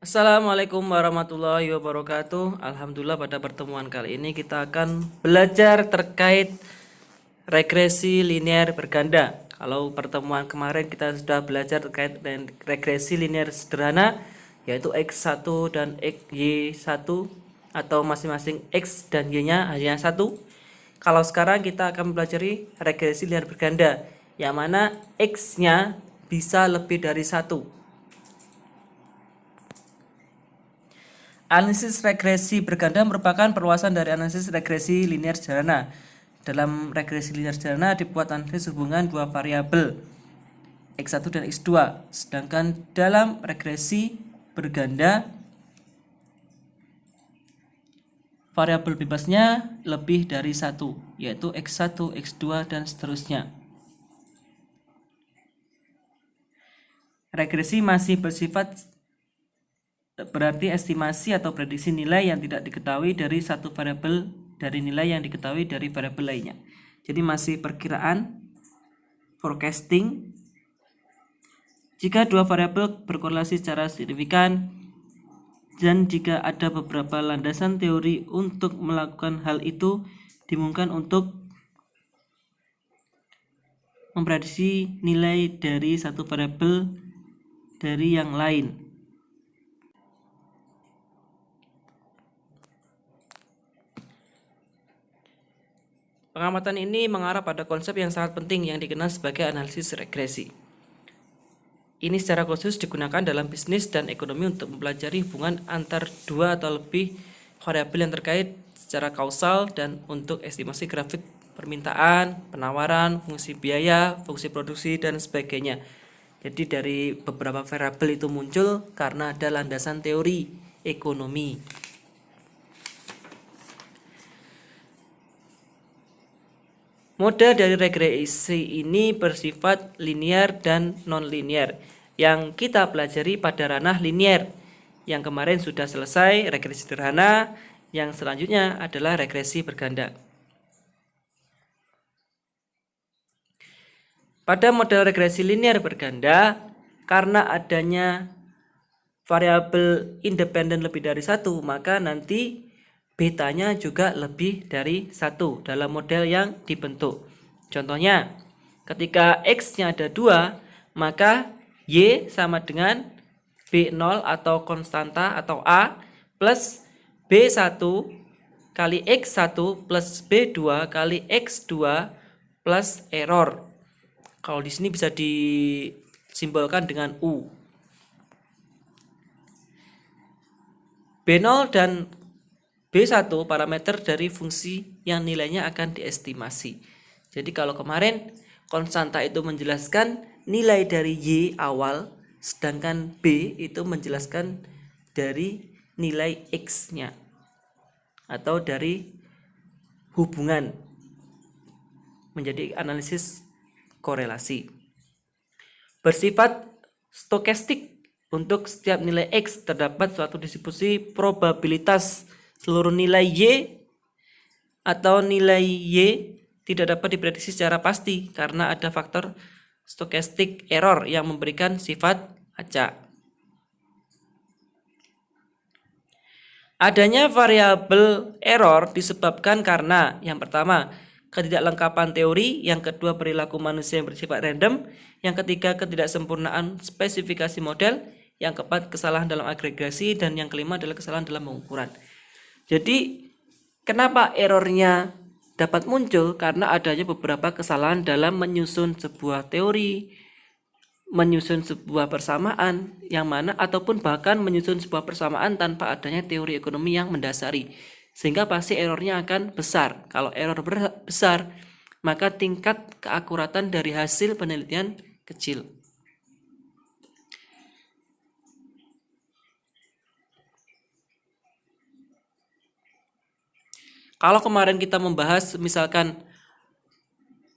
Assalamualaikum warahmatullahi wabarakatuh. Alhamdulillah pada pertemuan kali ini kita akan belajar terkait regresi linear berganda. Kalau pertemuan kemarin kita sudah belajar terkait dengan regresi linear sederhana, yaitu X1 dan Y1 atau masing-masing X dan Y-nya hanya satu. Kalau sekarang kita akan mempelajari regresi linear berganda, yang mana X-nya bisa lebih dari satu. Analisis regresi berganda merupakan perluasan dari analisis regresi linear sederhana. Dalam regresi linear sederhana dibuat analisis hubungan dua variabel X1 dan X2. Sedangkan dalam regresi berganda variabel bebasnya lebih dari satu, yaitu X1, X2, dan seterusnya. Regresi masih bersifat berarti estimasi atau prediksi nilai yang tidak diketahui dari satu variabel dari nilai yang diketahui dari variabel lainnya. Jadi masih perkiraan, forecasting. Jika dua variabel berkorelasi secara signifikan dan jika ada beberapa landasan teori untuk melakukan hal itu, dimungkinkan untuk memprediksi nilai dari satu variabel dari yang lain. Pengamatan ini mengarah pada konsep yang sangat penting yang dikenal sebagai analisis regresi. Ini secara khusus digunakan dalam bisnis dan ekonomi untuk mempelajari hubungan antar dua atau lebih variabel yang terkait secara kausal dan untuk estimasi grafik permintaan, penawaran, fungsi biaya, fungsi produksi, dan sebagainya. Jadi dari beberapa variabel itu muncul karena ada landasan teori ekonomi. Model dari regresi ini bersifat linear dan non-linear yang kita pelajari pada ranah linear. Yang kemarin sudah selesai regresi sederhana, yang selanjutnya adalah regresi berganda. Pada model regresi linear berganda, karena adanya variabel independen lebih dari satu, maka nanti betanya juga lebih dari satu dalam model yang dibentuk. Contohnya, ketika X-nya ada 2, maka Y sama dengan B0 atau konstanta atau A plus B1 kali X1 plus B2 kali X2 plus error. Kalau di sini bisa disimbolkan dengan U. B0 dan B1 parameter dari fungsi yang nilainya akan diestimasi. Jadi kalau kemarin konstanta itu menjelaskan nilai dari Y awal, sedangkan B itu menjelaskan dari nilai X-nya atau dari hubungan, menjadi analisis korelasi. Bersifat stokastik. Untuk setiap nilai X terdapat suatu distribusi probabilitas seluruh nilai Y atau nilai Y tidak dapat diprediksi secara pasti karena ada faktor stochastic error yang memberikan sifat acak. Adanya variabel error disebabkan karena yang pertama, ketidaklengkapan teori, yang kedua perilaku manusia yang bersifat random, yang ketiga ketidaksempurnaan spesifikasi model, yang keempat kesalahan dalam agregasi, dan yang kelima adalah kesalahan dalam pengukuran. Jadi kenapa errornya dapat muncul? Karena adanya beberapa kesalahan dalam menyusun sebuah teori, menyusun sebuah persamaan yang mana ataupun bahkan menyusun sebuah persamaan tanpa adanya teori ekonomi yang mendasari, sehingga pasti errornya akan besar. Kalau error besar, maka tingkat keakuratan dari hasil penelitian kecil. Kalau kemarin kita membahas misalkan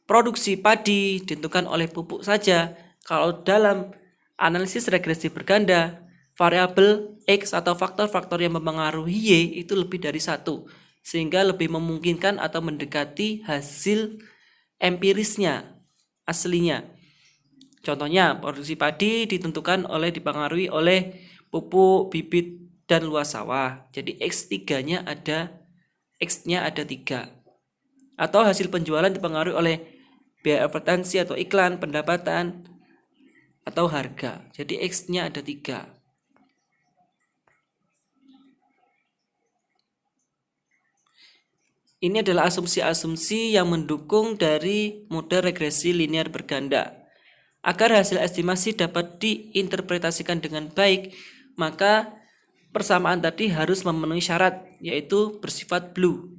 produksi padi ditentukan oleh pupuk saja, kalau dalam analisis regresi berganda, variabel X atau faktor-faktor yang mempengaruhi Y itu lebih dari satu, sehingga lebih memungkinkan atau mendekati hasil empirisnya, aslinya. Contohnya, produksi padi dipengaruhi oleh pupuk, bibit, dan luas sawah. Jadi X3-nya X-nya ada 3. Atau hasil penjualan dipengaruhi oleh biaya advertensi atau iklan, pendapatan, atau harga. Jadi X-nya ada 3. Ini adalah asumsi-asumsi yang mendukung dari model regresi linear berganda. Agar hasil estimasi dapat diinterpretasikan dengan baik, maka persamaan tadi harus memenuhi syarat, yaitu bersifat blue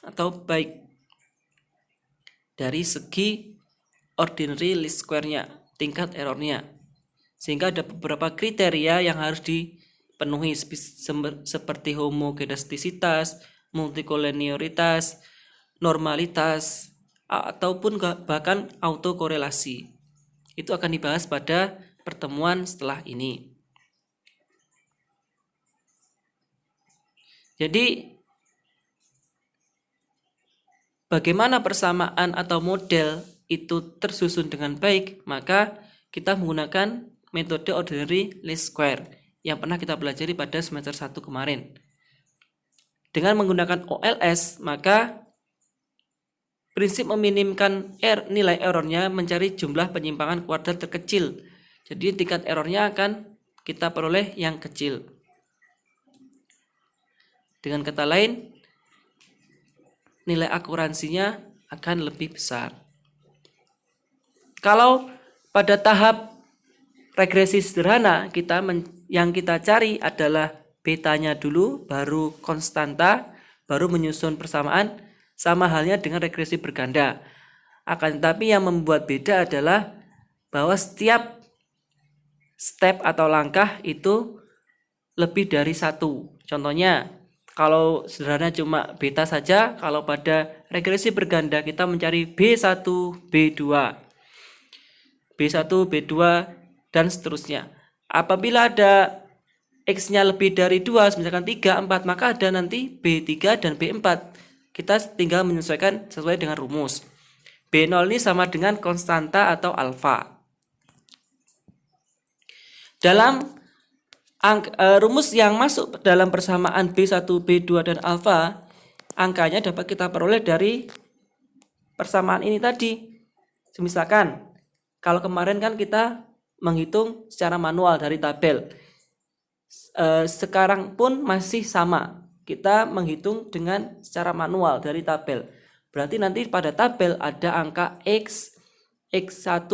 atau baik dari segi ordinary least square-nya, tingkat errornya. Sehingga ada beberapa kriteria yang harus dipenuhi seperti homogenestisitas, multikolenioritas, normalitas, ataupun bahkan autokorelasi. Itu akan dibahas pada pertemuan setelah ini. Jadi bagaimana persamaan atau model itu tersusun dengan baik, maka kita menggunakan metode ordinary least square yang pernah kita pelajari pada semester 1 kemarin. Dengan menggunakan OLS, maka prinsip meminimkan nilai errornya mencari jumlah penyimpangan kuadrat terkecil. Jadi tingkat errornya akan kita peroleh yang kecil. Dengan kata lain, nilai akuransinya akan lebih besar. Kalau pada tahap regresi sederhana, yang kita cari adalah betanya dulu, baru konstanta, baru menyusun persamaan, sama halnya dengan regresi berganda. Akan tetapi yang membuat beda adalah bahwa setiap step atau langkah itu lebih dari 1. Contohnya, kalau sederhana cuma beta saja, kalau pada regresi berganda kita mencari B1, B2, B1, B2, dan seterusnya. Apabila ada X-nya lebih dari 2, misalkan 3, 4, maka ada nanti B3 dan B4. Kita tinggal menyesuaikan sesuai dengan rumus. B0 ini sama dengan konstanta atau alfa. Dalam rumus yang masuk dalam persamaan B1, B2, dan alfa, angkanya dapat kita peroleh dari persamaan ini tadi. Misalkan, kalau kemarin kan kita menghitung secara manual dari tabel. Sekarang pun masih sama, kita menghitung dengan secara manual dari tabel. Berarti nanti pada tabel ada angka X, X1,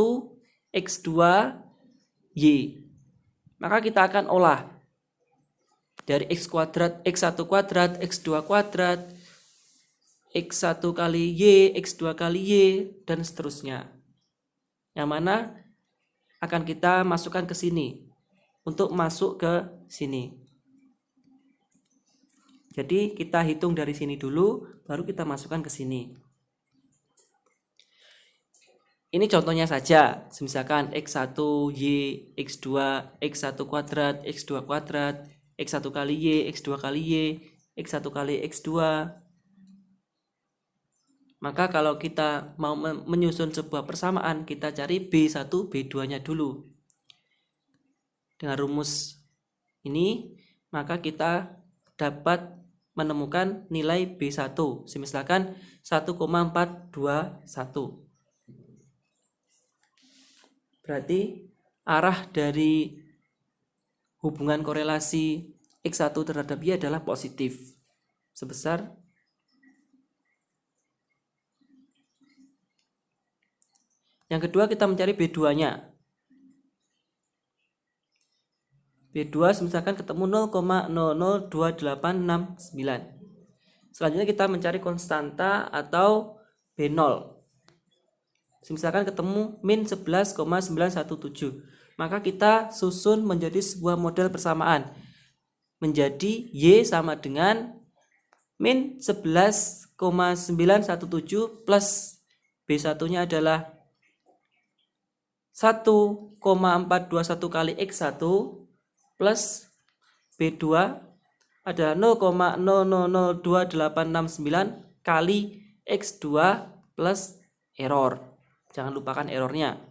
X2, Y. Maka kita akan olah dari X kuadrat, X1 kuadrat, X2 kuadrat, X1 kali Y, X2 kali Y, dan seterusnya. Yang mana akan kita masukkan ke sini untuk masuk ke sini. Jadi kita hitung dari sini dulu, baru kita masukkan ke sini. Ini contohnya saja, misalkan X1, Y, X2, X1 kuadrat, X2 kuadrat, X1 kali Y, X2 kali Y, X1 kali X2. Maka kalau kita mau menyusun sebuah persamaan, kita cari B1, B2-nya dulu. Dengan rumus ini, maka kita dapat menemukan nilai B1. Misalkan 1,421. Berarti arah dari hubungan korelasi X1 terhadap Y adalah positif. Sebesar yang kedua kita mencari B2-nya. B2 misalkan ketemu 0,002869. Selanjutnya kita mencari konstanta atau B0. Misalkan ketemu min 11,917. Maka kita susun menjadi sebuah model persamaan. Menjadi Y sama dengan min 11,917 plus B1-nya adalah 1,421 kali X1 plus B2 adalah 0,002869 kali X2 plus error. Jangan lupakan errornya.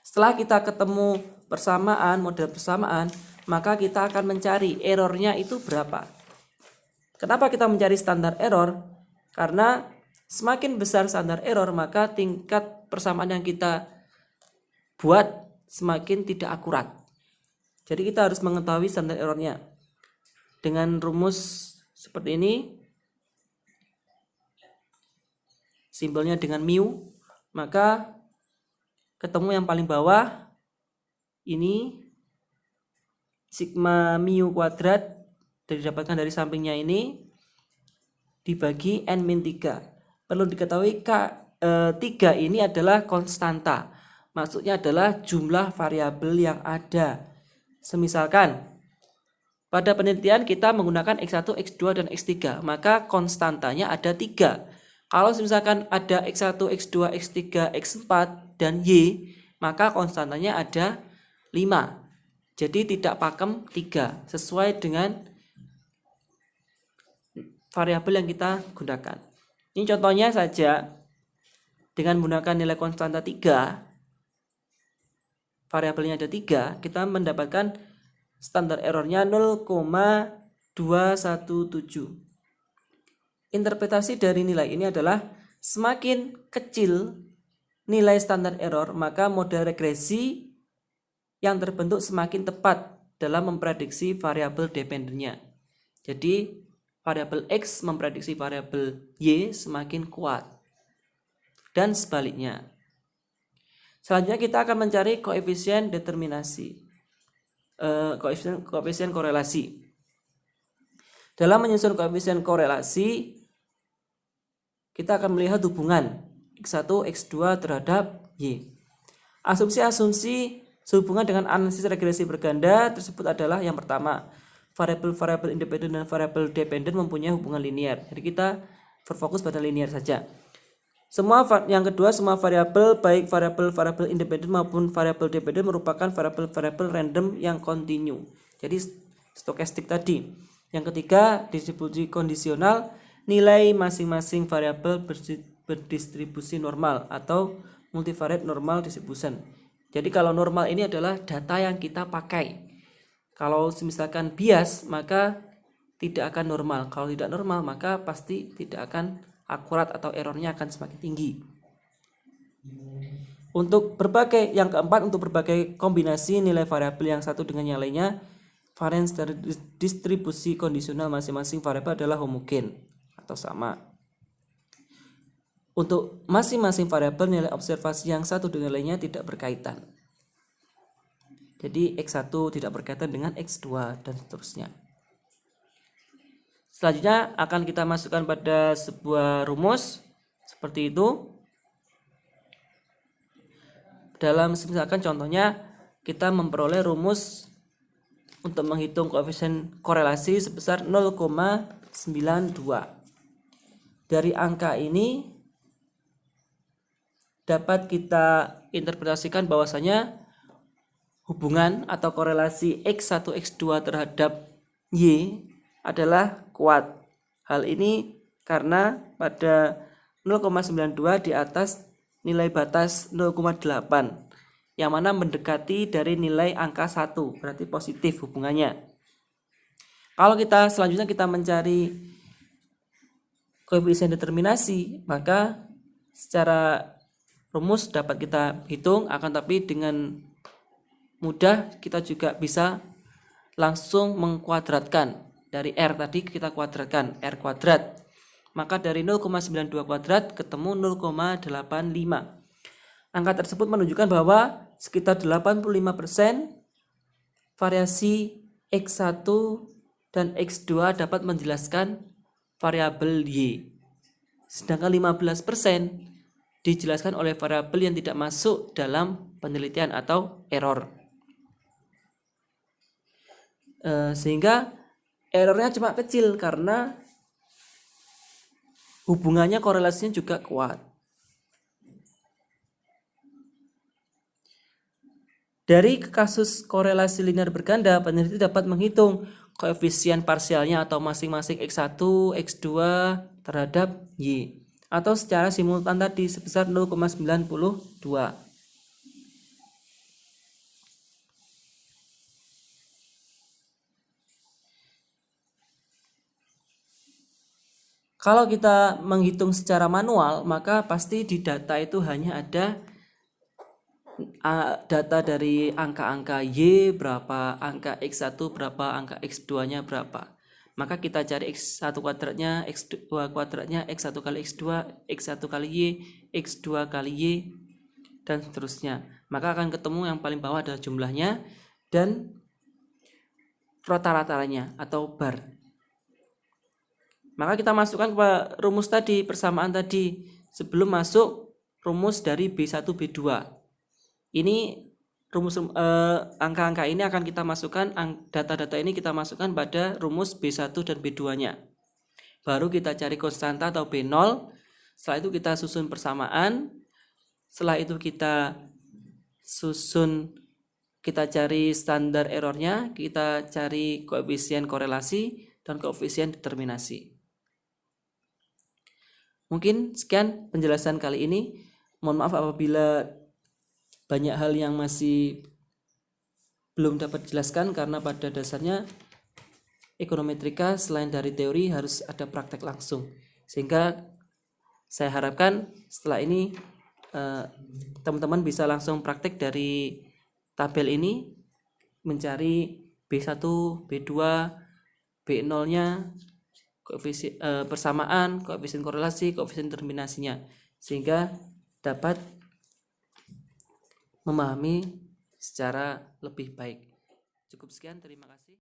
Setelah kita ketemu model persamaan, maka kita akan mencari errornya itu berapa. Kenapa kita mencari standar error? Karena semakin besar standar error, maka tingkat persamaan yang kita buat semakin tidak akurat. Jadi kita harus mengetahui standar errornya. Dengan rumus seperti ini, simbolnya dengan mu, maka ketemu yang paling bawah ini sigma mu kuadrat didapatkan dari sampingnya ini dibagi n-3. Perlu diketahui 3 ini adalah konstanta. Maksudnya adalah jumlah variabel yang ada. Semisalkan pada penelitian kita menggunakan X1, X2, dan X3, maka konstantanya ada 3. Kalau misalkan ada X1, X2, X3, X4, dan Y, maka konstantanya ada 5. Jadi tidak pakem 3, sesuai dengan variabel yang kita gunakan. Ini contohnya saja, dengan menggunakan nilai konstanta 3, variabelnya ada 3, kita mendapatkan standar errornya 0,217. Interpretasi dari nilai ini adalah semakin kecil nilai standar error, maka model regresi yang terbentuk semakin tepat dalam memprediksi variabel dependennya. Jadi variabel X memprediksi variabel Y semakin kuat, dan sebaliknya. Selanjutnya kita akan mencari koefisien determinasi, koefisien korelasi. Dalam menyusun koefisien korelasi, kita akan melihat hubungan X1, X2 terhadap Y. Asumsi-asumsi sehubungan dengan analisis regresi berganda tersebut adalah yang pertama, variabel-variabel independen dan variabel dependen mempunyai hubungan linear. Jadi kita berfokus pada linear saja. Yang kedua, semua variabel baik variabel-variabel independen maupun variabel dependen merupakan variabel-variabel random yang kontinu. Jadi stokastik tadi. Yang ketiga, distribusi kondisional, nilai masing-masing variabel berdistribusi normal atau multivariate normal distribution. Jadi kalau normal ini adalah data yang kita pakai. Kalau misalkan bias, maka tidak akan normal. Kalau tidak normal, maka pasti tidak akan akurat atau errornya akan semakin tinggi. Yang keempat, untuk berbagai kombinasi nilai variabel yang satu dengan yang lainnya, varians dari distribusi kondisional masing-masing variabel adalah homogen atau sama. Untuk masing-masing variabel, nilai observasi yang satu dengan lainnya tidak berkaitan. Jadi X1 tidak berkaitan dengan X2 dan seterusnya. Selanjutnya akan kita masukkan pada sebuah rumus seperti itu. Misalkan contohnya kita memperoleh rumus untuk menghitung koefisien korelasi sebesar 0,92. Dari angka ini dapat kita interpretasikan bahwasanya hubungan atau korelasi X1, X2 terhadap Y adalah kuat. Hal ini karena pada 0,92 di atas nilai batas 0,8, yang mana mendekati dari nilai angka 1, berarti positif hubungannya. Kalau selanjutnya kita mencari koefisien determinasi, maka secara rumus dapat kita hitung, akan tapi dengan mudah kita juga bisa langsung mengkuadratkan. Dari R tadi kita kuadratkan, R kuadrat. Maka dari 0,92 kuadrat ketemu 0,85. Angka tersebut menunjukkan bahwa sekitar 85% variasi X1 dan X2 dapat menjelaskan variabel Y. Sedangkan 15% dijelaskan oleh variabel yang tidak masuk dalam penelitian atau error. Sehingga errornya cuma kecil karena hubungannya korelasinya juga kuat. Dari kasus korelasi linear berganda, peneliti dapat menghitung koefisien parsialnya atau masing-masing X1, X2 terhadap Y, atau secara simultan tadi sebesar 0,92. Kalau kita menghitung secara manual, maka pasti di data itu hanya ada data dari angka-angka Y berapa, angka X1 berapa, angka X2-nya berapa. Maka kita cari X1 kuadratnya, X2 kuadratnya, X1 kali X2, X1 kali Y, X2 kali Y, dan seterusnya. Maka akan ketemu yang paling bawah adalah jumlahnya dan rata-ratanya atau bar. Maka kita masukkan ke rumus tadi, persamaan tadi, sebelum masuk rumus dari B1 B2. Ini rumus angka-angka ini akan kita masukkan, data-data ini kita masukkan pada rumus B1 dan B2-nya. Baru kita cari konstanta atau B0. Setelah itu kita susun persamaan. Setelah itu kita cari standar errornya, kita cari koefisien korelasi dan koefisien determinasi. Mungkin sekian penjelasan kali ini. Mohon maaf apabila banyak hal yang masih belum dapat dijelaskan, karena pada dasarnya ekonometrika selain dari teori harus ada praktek langsung. Sehingga saya harapkan setelah ini teman-teman bisa langsung praktek dari tabel ini, mencari B1, B2, B0-nya, koefisien persamaan, koefisien korelasi, koefisien determinasinya, sehingga dapat memahami secara lebih baik. Cukup sekian, terima kasih.